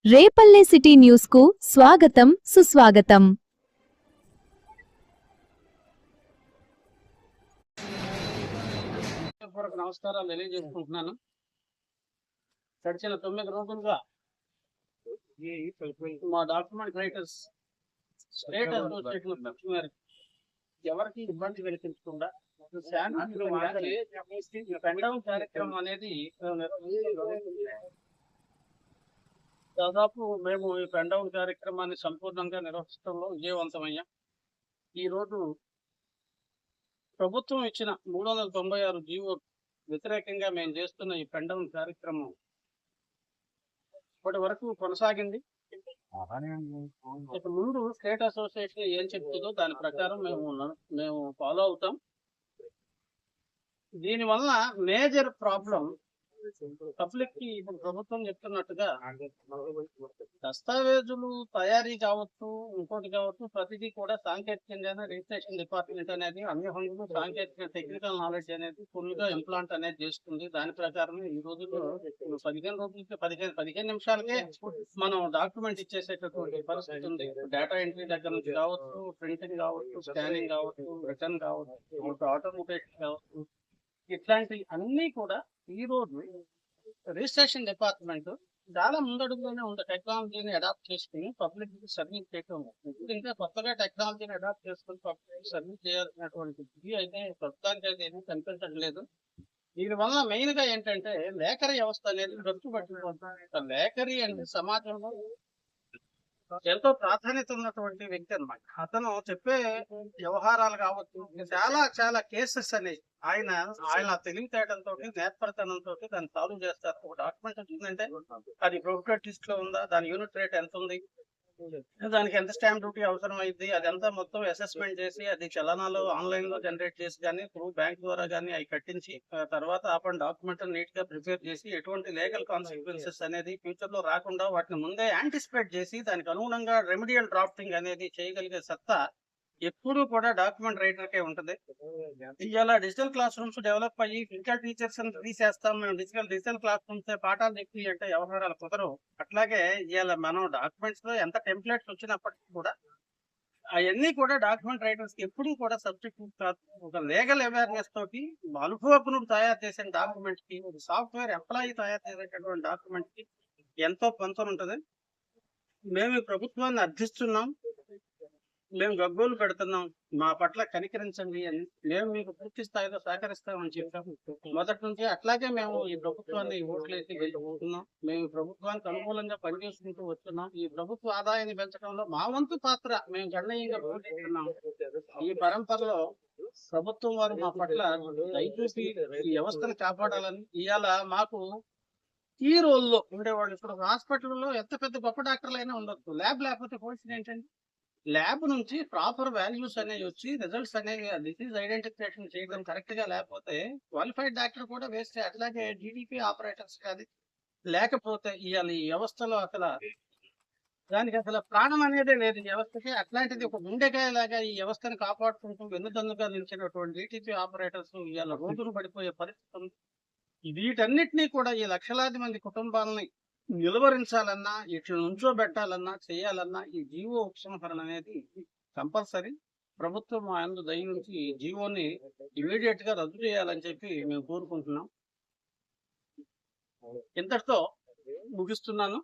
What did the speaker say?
Repalle city news కు స్వాగతం సుస్వాగతం. నమస్కారాలు తెలియజేసుకుంటున్నాను. గడిచిన 9 రోజులుగా మా డాక్యుమెంట్ రైటర్స్ స్టేట్ అసోసియేషన్ ఎవరికి ఇబ్బంది కలిగించకుండా పెండౌన్ కార్యక్రమం అనేది దాదాపు మేము ఈ పెండౌన్ కార్యక్రమాన్ని సంపూర్ణంగా నిర్వహించడంలో విజయవంతమయ్యాం. ఈరోజు ప్రభుత్వం ఇచ్చిన 396 జీవో వ్యతిరేకంగా మేము చేస్తున్న ఈ పెండౌన్ కార్యక్రమం ఇప్పటి వరకు కొనసాగింది. ఇక ముందు స్టేట్ అసోసియేషన్ ఏం చెప్తుందో దాని ప్రకారం మేము ఫాలో అవుతాం. దీనివల్ల మేజర్ ప్రాబ్లం పబ్లిక్ కి ఇప్పుడు ప్రభుత్వం చెప్తున్నట్టుగా దస్తావేజులు తయారీ కావచ్చు, ఇంకోటి కావచ్చు, ప్రతిదీ కూడా సాంకేతికంగానే రిజిస్ట్రేషన్ డిపార్ట్మెంట్ అనేది అన్ని హంగులు సాంకేతిక టెక్నికల్ నాలెడ్జ్ అనేది ఫుల్ గా ఇంప్లాంట్ అనేది చేస్తుంది. దాని ప్రకారం ఈ రోజుల్లో 15 రోజులకి 15 నిమిషాలకే మనం డాక్యుమెంట్ ఇచ్చేసేటటువంటి పరిస్థితి ఉంది. డేటా ఎంట్రీ దగ్గర నుంచి కావచ్చు, ప్రింటింగ్ కావచ్చు, స్కానింగ్ కావచ్చు, రిటర్న్ కావచ్చు, ఆటోమేటెడ్ కావచ్చు, ఇట్లాంటి అన్ని కూడా ఈ రోజు రిజిస్ట్రేషన్ డిపార్ట్మెంట్ చాలా ముందడుగులోనే ఉంది. టెక్నాలజీని అడాప్ట్ చేసుకుని పబ్లిక్ సర్వీస్ చేయటం. ఇప్పుడు ఇంకా కొత్తగా టెక్నాలజీని అడాప్ట్ చేసుకుని పబ్లిక్ సర్వీస్ చేయాల్సినటువంటి ఇది అయితే ప్రస్తుతానికి అయితే ఏమీ కనిపించట్లేదు. దీనివల్ల మెయిన్ గా ఏంటంటే లేఖరి వ్యవస్థ అనేది రద్దు పట్టిపోతుంది. లేఖరి అంటే సమాజంలో ఎంతో ప్రాధాన్యత ఉన్నటువంటి వ్యక్తి అన్నమాట. అతను చెప్పే వ్యవహారాలు కావచ్చు, చాలా కేసెస్ అనేవి ఆయన తెలివితేటలతో, నేర్పరితనంతో దాన్ని సాల్వ్ చేస్తారు. ఒక డాక్యుమెంట్ వచ్చిందంటే అది ప్రొహిబిటెడ్ లిస్ట్ లో ఉందా, దాని యూనిట్ రేట్ ఎంత ఉంది, దానికి ఎంత స్టాంప్ డ్యూటీ అవసరం అయింది, అదంతా మొత్తం అసెస్మెంట్ చేసి అది చలనాలు ఆన్లైన్ లో జనరేట్ చేసి కానీ త్రూ బ్యాంక్ ద్వారా కానీ అవి కట్టించి తర్వాత ఆపణ డాక్యుమెంట్ నీట్ గా ప్రిపేర్ చేసి ఎటువంటి లీగల్ కాన్సిక్వెన్సెస్ అనేది ఫ్యూచర్ లో రాకుండా వాటిని ముందే యాంటిసిపేట్ చేసి దానికి అనుగుణంగా రెమిడియల్ డ్రాఫ్టింగ్ అనేది చేయగలిగే సత్తా ఎప్పుడూ కూడా డాక్యుమెంట్ రైటర్కే ఉంటది. ఇవాళ డిజిటల్ క్లాస్ రూమ్స్ డెవలప్ అయ్యి ఫిజికల్ టీచర్స్ తీసేస్తాం, మేము డిజిటల్ క్లాస్ రూమ్స్ పాఠాలు చెప్పి అంటే వ్యవహారాలు కుదరవు. అట్లాగే ఇవాళ మనం డాక్యుమెంట్స్ లో ఎంత టెంప్లెట్స్ వచ్చినప్పటికీ కూడా అవన్నీ కూడా డాక్యుమెంట్ రైటర్స్ కి ఎప్పుడూ కూడా సబ్జెక్ట్ కాదు. ఒక లీగల్ అవేర్నెస్ తోటి అనుభవజ్ఞుడు తయారు చేసిన డాక్యుమెంట్ కి, సాఫ్ట్వేర్ ఎంప్లాయీ తయారు చేసేటటువంటి డాక్యుమెంట్ కి ఎంతో పొంతన ఉంటది. మేము ఈ ప్రభుత్వాన్ని అర్థిస్తున్నాం, మేము గగ్గోలు పెడుతున్నాం, మా పట్ల కనికరించండి అని మేము మీకు పూర్తి స్థాయిలో సహకరిస్తామని చెప్పాము మొదటి నుంచి. అట్లాగే మేము ఈ ప్రభుత్వాన్ని ఓట్లేసి వెళ్ళిపోతున్నాం. మేము ప్రభుత్వానికి అనుకూలంగా పనిచేసుకుంటూ వస్తున్నాం. ఈ ప్రభుత్వ ఆదాయాన్ని పెంచడంలో మా వంతు పాత్ర మేము గణనీయంగా పోషిస్తున్నాం. ఈ పరంపరలో ప్రభుత్వం వారు మా పట్ల దయచూసి ఈ వ్యవస్థను కాపాడాలని, ఇవాళ మాకు ఈ రోజుల్లో ఉండేవాళ్ళు ఇప్పుడు హాస్పిటల్లో ఎంత పెద్ద గొప్ప డాక్టర్లు అయినా ఉండొచ్చు, ల్యాబ్ లేకపోతే పోల్సిన ఏంటండి. ల్యాబ్ నుంచి ప్రాపర్ వాల్యూస్ అనేవి వచ్చి రిజల్ట్స్ అనేవి డిసీజ్ ఐడెంటిఫికేషన్ చేయడం కరెక్ట్ గా లేకపోతే క్వాలిఫైడ్ డాక్టర్ కూడా వేస్ట్. అట్లాగే జీడిపి ఆపరేటర్స్ అది లేకపోతే ఇవాళ ఈ వ్యవస్థలో దానికి అసలు ప్రాణం అనేదే లేదు ఈ వ్యవస్థకి. అట్లాంటిది ఒక గుండెకాయ లాగా ఈ వ్యవస్థను కాపాడుకుంటూ వెన్నుదన్నుగా నిలిచినటువంటి డిటిపి ఆపరేటర్స్ ఇవాళ రోజులు పడిపోయే పరిస్థితి. వీటన్నిటినీ కూడా ఈ లక్షలాది మంది కుటుంబాలని నిలువరించాలన్నా, ఇట్లా నుంచోబెట్టాలన్నా, చేయాలన్నా ఈ జీవో ఉపసంహరణ అనేది కంపల్సరీ. ప్రభుత్వం అందు దయ నుంచి ఈ జీవోని ఇమీడియట్ గా రద్దు చేయాలని చెప్పి మేము కోరుకుంటున్నాం. ఇంతటితో ముగిస్తున్నాను.